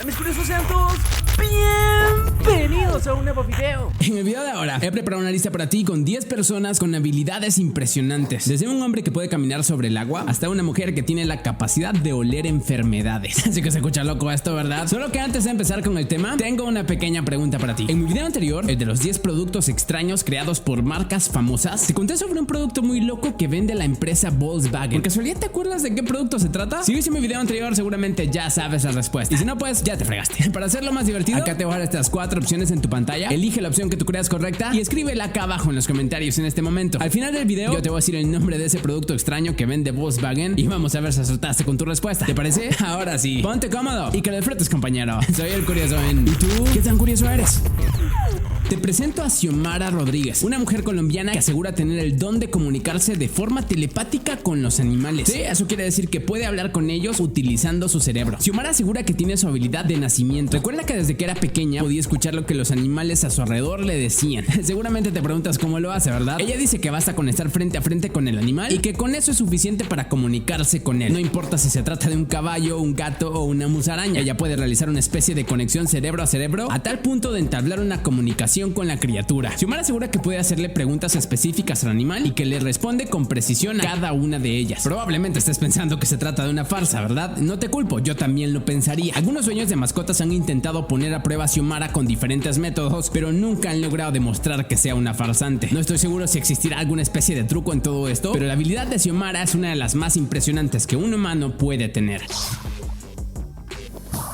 Mis curiosos, sean todos bienvenidos a un nuevo video. En el video de ahora he preparado una lista para ti con 10 personas con habilidades impresionantes. Desde un hombre que puede caminar sobre el agua hasta una mujer que tiene la capacidad de oler enfermedades. Así que se escucha loco esto, ¿verdad? Solo que antes de empezar con el tema, tengo una pequeña pregunta para ti. En mi video anterior, el de los 10 productos extraños creados por marcas famosas, te conté sobre un producto muy loco que vende la empresa Volkswagen. ¿Por casualidad te acuerdas de qué producto se trata? Si viste mi video anterior, seguramente ya sabes la respuesta. Y si no, pues ya te fregaste. Para hacerlo más divertido, acá te voy a dar estas 4 opciones en tu pantalla. Elige la opción que tú creas correcta y escríbela acá abajo en los comentarios en este momento. Al final del video, yo te voy a decir el nombre de ese producto extraño que vende Volkswagen y vamos a ver si acertaste con tu respuesta. ¿Te parece? Ahora sí, ponte cómodo y que lo disfrutes, compañero. Soy el curioso ¿Y tú? ¿Qué tan curioso eres? Te presento a Xiomara Rodríguez, una mujer colombiana que asegura tener el don de comunicarse de forma telepática con los animales. Sí, eso quiere decir que puede hablar con ellos utilizando su cerebro. Xiomara asegura que tiene su habilidad de nacimiento. Recuerda que desde que era pequeña podía escuchar lo que los animales a su alrededor le decían. Seguramente te preguntas cómo lo hace, ¿verdad? Ella dice que basta con estar frente a frente con el animal y que con eso es suficiente para comunicarse con él. No importa si se trata de un caballo, un gato o una musaraña. Ella puede realizar una especie de conexión cerebro a cerebro a tal punto de entablar una comunicación con la criatura. Xiomara asegura que puede hacerle preguntas específicas al animal y que le responde con precisión a cada una de ellas. Probablemente estés pensando que se trata de una farsa, ¿verdad? No te culpo, yo también lo pensaría. Algunos dueños de mascotas han intentado poner a prueba a Xiomara con diferentes métodos, pero nunca han logrado demostrar que sea una farsante. No estoy seguro si existirá alguna especie de truco en todo esto, pero la habilidad de Xiomara es una de las más impresionantes que un humano puede tener.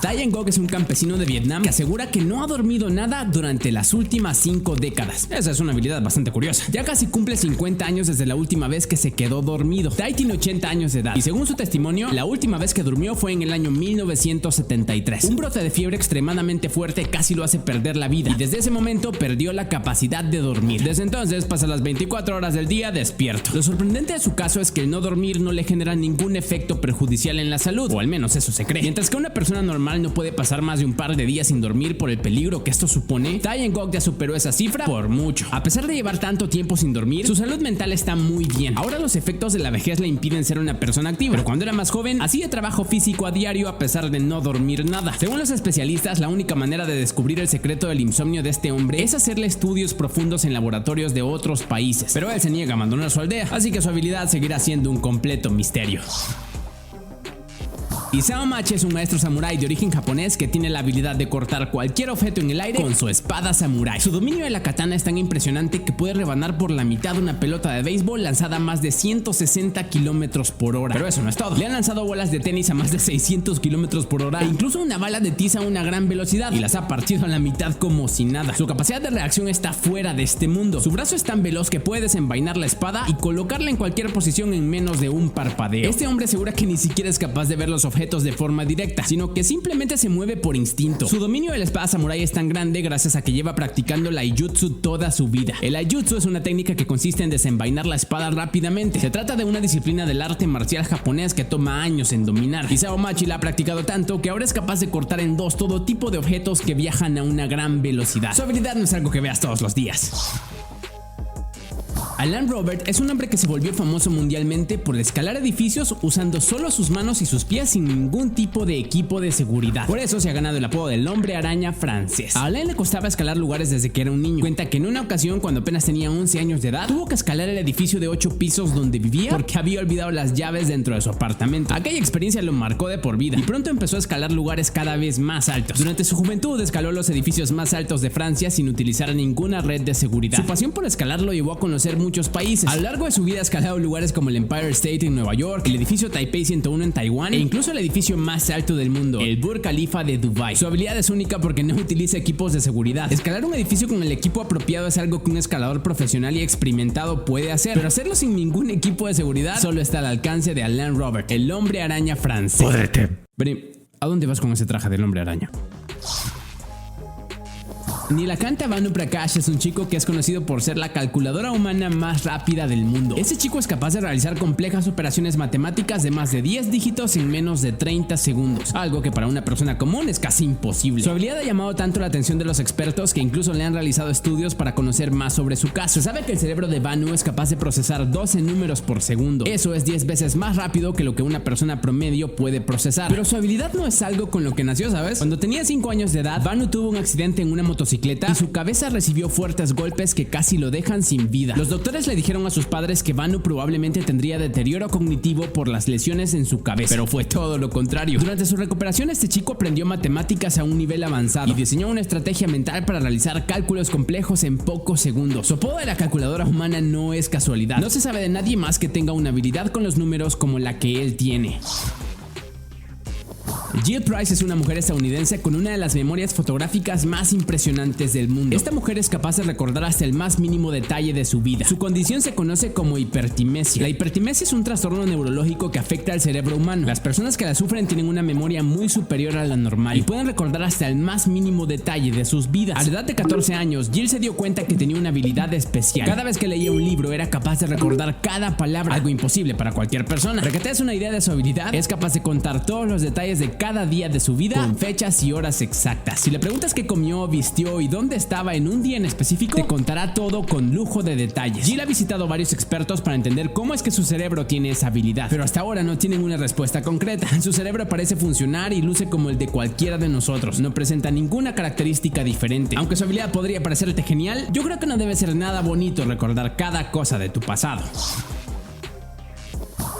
Tay Ngoc es un campesino de Vietnam que asegura que no ha dormido nada durante las últimas 5 décadas. Esa es una habilidad bastante curiosa. Ya casi cumple 50 años desde la última vez que se quedó dormido. Tay tiene 80 años de edad y según su testimonio, la última vez que durmió fue en el año 1973. Un brote de fiebre extremadamente fuerte casi lo hace perder la vida y desde ese momento perdió la capacidad de dormir. Desde entonces pasa las 24 horas del día despierto. Lo sorprendente de su caso es que el no dormir no le genera ningún efecto perjudicial en la salud, o al menos eso se cree. Mientras que una persona normal no puede pasar más de un par de días sin dormir por el peligro que esto supone, Tay Ngoc ya superó esa cifra por mucho. A pesar de llevar tanto tiempo sin dormir, su salud mental está muy bien. Ahora los efectos de la vejez le impiden ser una persona activa, pero cuando era más joven hacía trabajo físico a diario a pesar de no dormir nada. Según los especialistas, la única manera de descubrir el secreto del insomnio de este hombre es hacerle estudios profundos en laboratorios de otros países, pero él se niega a abandonar su aldea, así que su habilidad seguirá siendo un completo misterio. Isao Machi es un maestro samurái de origen japonés que tiene la habilidad de cortar cualquier objeto en el aire con su espada samurái. Su dominio de la katana es tan impresionante que puede rebanar por la mitad una pelota de béisbol lanzada a más de 160 kilómetros por hora. Pero eso no es todo. Le han lanzado bolas de tenis a más de 600 kilómetros por hora e incluso una bala de tiza a una gran velocidad y las ha partido a la mitad como si nada. Su capacidad de reacción está fuera de este mundo. Su brazo es tan veloz que puede desenvainar la espada y colocarla en cualquier posición en menos de un parpadeo. Este hombre asegura que ni siquiera es capaz de ver los objetos de forma directa, sino que simplemente se mueve por instinto. Su dominio de la espada samurái es tan grande gracias a que lleva practicando la Iaijutsu toda su vida. El Iaijutsu es una técnica que consiste en desenvainar la espada rápidamente. Se trata de una disciplina del arte marcial japonés que toma años en dominar. Isao Machi la ha practicado tanto que ahora es capaz de cortar en dos todo tipo de objetos que viajan a una gran velocidad. Su habilidad no es algo que veas todos los días. Alan Robert es un hombre que se volvió famoso mundialmente por escalar edificios usando solo sus manos y sus pies sin ningún tipo de equipo de seguridad. Por eso se ha ganado el apodo del hombre araña francés. A Alan le costaba escalar lugares desde que era un niño. Cuenta que en una ocasión, cuando apenas tenía 11 años de edad, tuvo que escalar el edificio de 8 pisos donde vivía porque había olvidado las llaves dentro de su apartamento. Aquella experiencia lo marcó de por vida y pronto empezó a escalar lugares cada vez más altos. Durante su juventud escaló los edificios más altos de Francia sin utilizar ninguna red de seguridad. Su pasión por escalar lo llevó a conocer muchos países. A lo largo de su vida ha escalado lugares como el Empire State en Nueva York, el edificio Taipei 101 en Taiwán e incluso el edificio más alto del mundo, el Burj Khalifa de Dubai. Su habilidad es única porque no utiliza equipos de seguridad. Escalar un edificio con el equipo apropiado es algo que un escalador profesional y experimentado puede hacer, pero hacerlo sin ningún equipo de seguridad solo está al alcance de Alan Robert, el hombre araña francés. Jódete. Vení, ¿a dónde vas con ese traje del hombre araña? Nilakanta Bhanu Prakash es un chico que es conocido por ser la calculadora humana más rápida del mundo. Este chico es capaz de realizar complejas operaciones matemáticas de más de 10 dígitos en menos de 30 segundos, algo que para una persona común es casi imposible. Su habilidad ha llamado tanto la atención de los expertos que incluso le han realizado estudios para conocer más sobre su caso. Se sabe que el cerebro de Bhanu es capaz de procesar 12 números por segundo. Eso es 10 veces más rápido que lo que una persona promedio puede procesar. Pero su habilidad no es algo con lo que nació, ¿sabes? Cuando tenía 5 años de edad, Bhanu tuvo un accidente en una motocicleta y su cabeza recibió fuertes golpes que casi lo dejan sin vida. Los doctores le dijeron a sus padres que Bhanu probablemente tendría deterioro cognitivo por las lesiones en su cabeza, pero fue todo lo contrario. Durante su recuperación, este chico aprendió matemáticas a un nivel avanzado y diseñó una estrategia mental para realizar cálculos complejos en pocos segundos. Su apodo de la calculadora humana no es casualidad. No se sabe de nadie más que tenga una habilidad con los números como la que él tiene. Jill Price es una mujer estadounidense con una de las memorias fotográficas más impresionantes del mundo. Esta mujer es capaz de recordar hasta el más mínimo detalle de su vida. Su condición se conoce como hipertimesia. La hipertimesia es un trastorno neurológico que afecta al cerebro humano. Las personas que la sufren tienen una memoria muy superior a la normal y pueden recordar hasta el más mínimo detalle de sus vidas. A la edad de 14 años, Jill se dio cuenta que tenía una habilidad especial. Cada vez que leía un libro era capaz de recordar cada palabra, algo imposible para cualquier persona. Para que te des una idea de su habilidad, es capaz de contar todos los detalles de cada día de su vida con fechas y horas exactas. Si le preguntas qué comió, vistió y dónde estaba en un día en específico, te contará todo con lujo de detalles. Jill ha visitado varios expertos para entender cómo es que su cerebro tiene esa habilidad, pero hasta ahora no tienen una respuesta concreta. Su cerebro parece funcionar y luce como el de cualquiera de nosotros. No presenta ninguna característica diferente. Aunque su habilidad podría parecerte genial, yo creo que no debe ser nada bonito recordar cada cosa de tu pasado.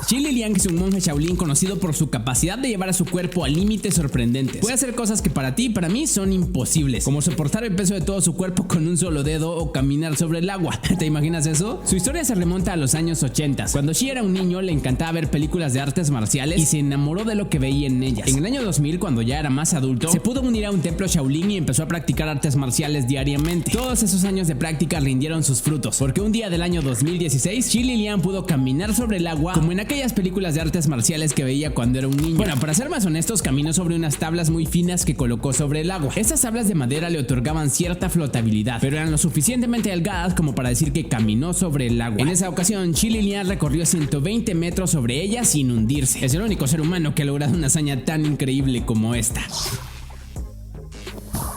Xi Liliang es un monje Shaolin conocido por su capacidad de llevar a su cuerpo a límites sorprendentes. Puede hacer cosas que para ti y para mí son imposibles, como soportar el peso de todo su cuerpo con un solo dedo o caminar sobre el agua. ¿Te imaginas eso? Su historia se remonta a los años 80. Cuando Xi era un niño, le encantaba ver películas de artes marciales y se enamoró de lo que veía en ellas. En el año 2000, cuando ya era más adulto, se pudo unir a un templo Shaolin y empezó a practicar artes marciales diariamente. Todos esos años de práctica rindieron sus frutos, porque un día del año 2016, Xi Liliang pudo caminar sobre el agua como en aquellas películas de artes marciales que veía cuando era un niño. Bueno, para ser más honestos, caminó sobre unas tablas muy finas que colocó sobre el agua. Estas tablas de madera le otorgaban cierta flotabilidad, pero eran lo suficientemente delgadas como para decir que caminó sobre el agua. En esa ocasión, Xi Liliang recorrió 120 metros sobre ella sin hundirse. Es el único ser humano que ha logrado una hazaña tan increíble como esta.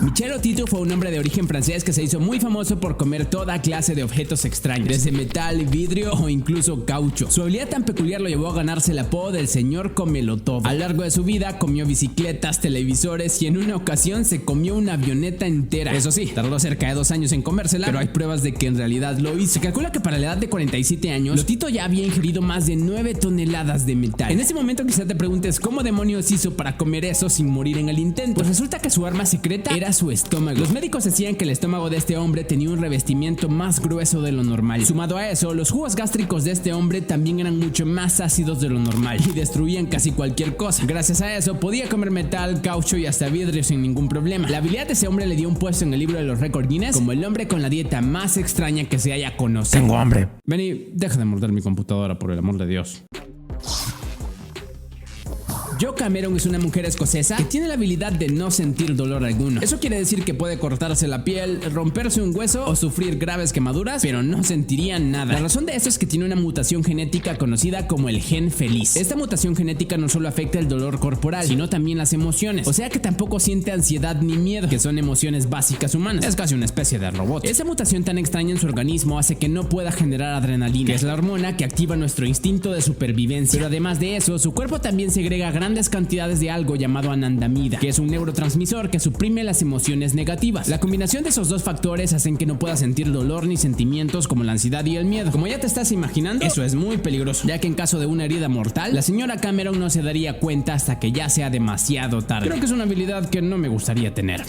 Michel Otito fue un hombre de origen francés que se hizo muy famoso por comer toda clase de objetos extraños, desde metal, vidrio o incluso caucho. Su habilidad tan peculiar lo llevó a ganarse el apodo del señor Comelotodo. A lo largo de su vida comió bicicletas, televisores y en una ocasión se comió una avioneta entera. Eso sí, tardó cerca de 2 años en comérsela, pero hay pruebas de que en realidad lo hizo. Se calcula que para la edad de 47 años, Lotito ya había ingerido más de 9 toneladas de metal. En ese momento quizá te preguntes cómo demonios hizo para comer eso sin morir en el intento. Pues resulta que su arma secreta era su estómago. Los médicos decían que el estómago de este hombre tenía un revestimiento más grueso de lo normal. Sumado a eso, los jugos gástricos de este hombre también eran mucho más ácidos de lo normal y destruían casi cualquier cosa. Gracias a eso, podía comer metal, caucho y hasta vidrio sin ningún problema. La habilidad de ese hombre le dio un puesto en el libro de los récords Guinness como el hombre con la dieta más extraña que se haya conocido. Tengo hambre. Vení, deja de morder mi computadora, por el amor de Dios. Jo Cameron es una mujer escocesa que tiene la habilidad de no sentir dolor alguno. Eso quiere decir que puede cortarse la piel, romperse un hueso o sufrir graves quemaduras, pero no sentiría nada. La razón de esto es que tiene una mutación genética conocida como el gen feliz. Esta mutación genética no solo afecta el dolor corporal, sino también las emociones. O sea que tampoco siente ansiedad ni miedo, que son emociones básicas humanas. Es casi una especie de robot. Esa mutación tan extraña en su organismo hace que no pueda generar adrenalina, que es la hormona que activa nuestro instinto de supervivencia. Pero además de eso, su cuerpo también segrega grandes cantidades de algo llamado anandamida, que es un neurotransmisor que suprime las emociones negativas. La combinación de esos dos factores hacen que no pueda sentir dolor ni sentimientos como la ansiedad y el miedo. Como ya te estás imaginando, eso es muy peligroso, ya que en caso de una herida mortal, la señora Cameron no se daría cuenta hasta que ya sea demasiado tarde. Creo que es una habilidad que no me gustaría tener.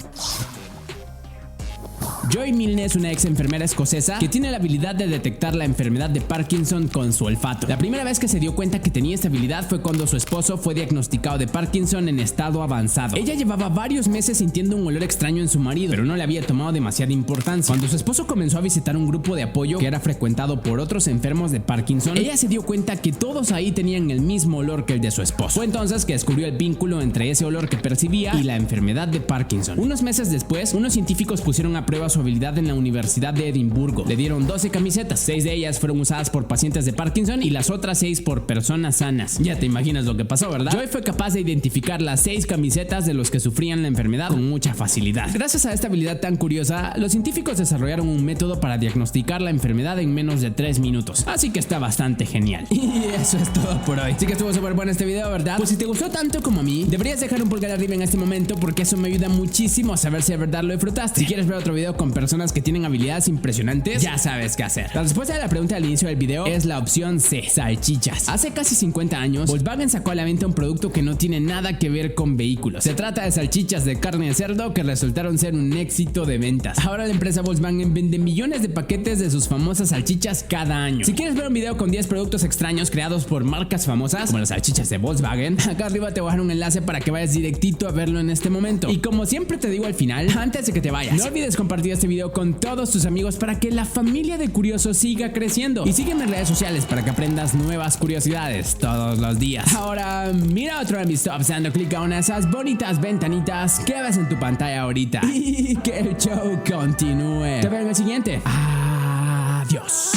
Joy Milne es una ex enfermera escocesa que tiene la habilidad de detectar la enfermedad de Parkinson con su olfato. La primera vez que se dio cuenta que tenía esta habilidad fue cuando su esposo fue diagnosticado de Parkinson en estado avanzado. Ella llevaba varios meses sintiendo un olor extraño en su marido, pero no le había tomado demasiada importancia. Cuando su esposo comenzó a visitar un grupo de apoyo que era frecuentado por otros enfermos de Parkinson, ella se dio cuenta que todos ahí tenían el mismo olor que el de su esposo. Fue entonces que descubrió el vínculo entre ese olor que percibía y la enfermedad de Parkinson. Unos meses después, unos científicos pusieron a prueba su habilidad en la Universidad de Edimburgo. Le dieron 12 camisetas, 6 de ellas fueron usadas por pacientes de Parkinson y las otras 6 por personas sanas. Ya te imaginas lo que pasó, ¿verdad? Joy fue capaz de identificar las 6 camisetas de los que sufrían la enfermedad con mucha facilidad. Gracias a esta habilidad tan curiosa, los científicos desarrollaron un método para diagnosticar la enfermedad en menos de 3 minutos. Así que está bastante genial. Y eso es todo por hoy. Sí que estuvo súper bueno este video, ¿verdad? Pues si te gustó tanto como a mí, deberías dejar un pulgar arriba en este momento porque eso me ayuda muchísimo a saber si de verdad lo disfrutaste. Si quieres ver otro video con personas que tienen habilidades impresionantes, ya sabes qué hacer. La respuesta de la pregunta al inicio del video es la opción C, salchichas. Hace casi 50 años, Volkswagen sacó a la venta un producto que no tiene nada que ver con vehículos. Se trata de salchichas de carne de cerdo que resultaron ser un éxito de ventas. Ahora la empresa Volkswagen vende millones de paquetes de sus famosas salchichas cada año. Si quieres ver un video con 10 productos extraños creados por marcas famosas, como las salchichas de Volkswagen, acá arriba te voy a dejar un enlace para que vayas directito a verlo en este momento. Y como siempre te digo al final, antes de que te vayas, no olvides compartir este video con todos tus amigos para que la familia de curiosos siga creciendo. Y sígueme en redes sociales para que aprendas nuevas curiosidades todos los días. Ahora, mira otro de mis tops dando clic a una de esas bonitas ventanitas que ves en tu pantalla ahorita. Y que el show continúe. Te veo en el siguiente. Adiós.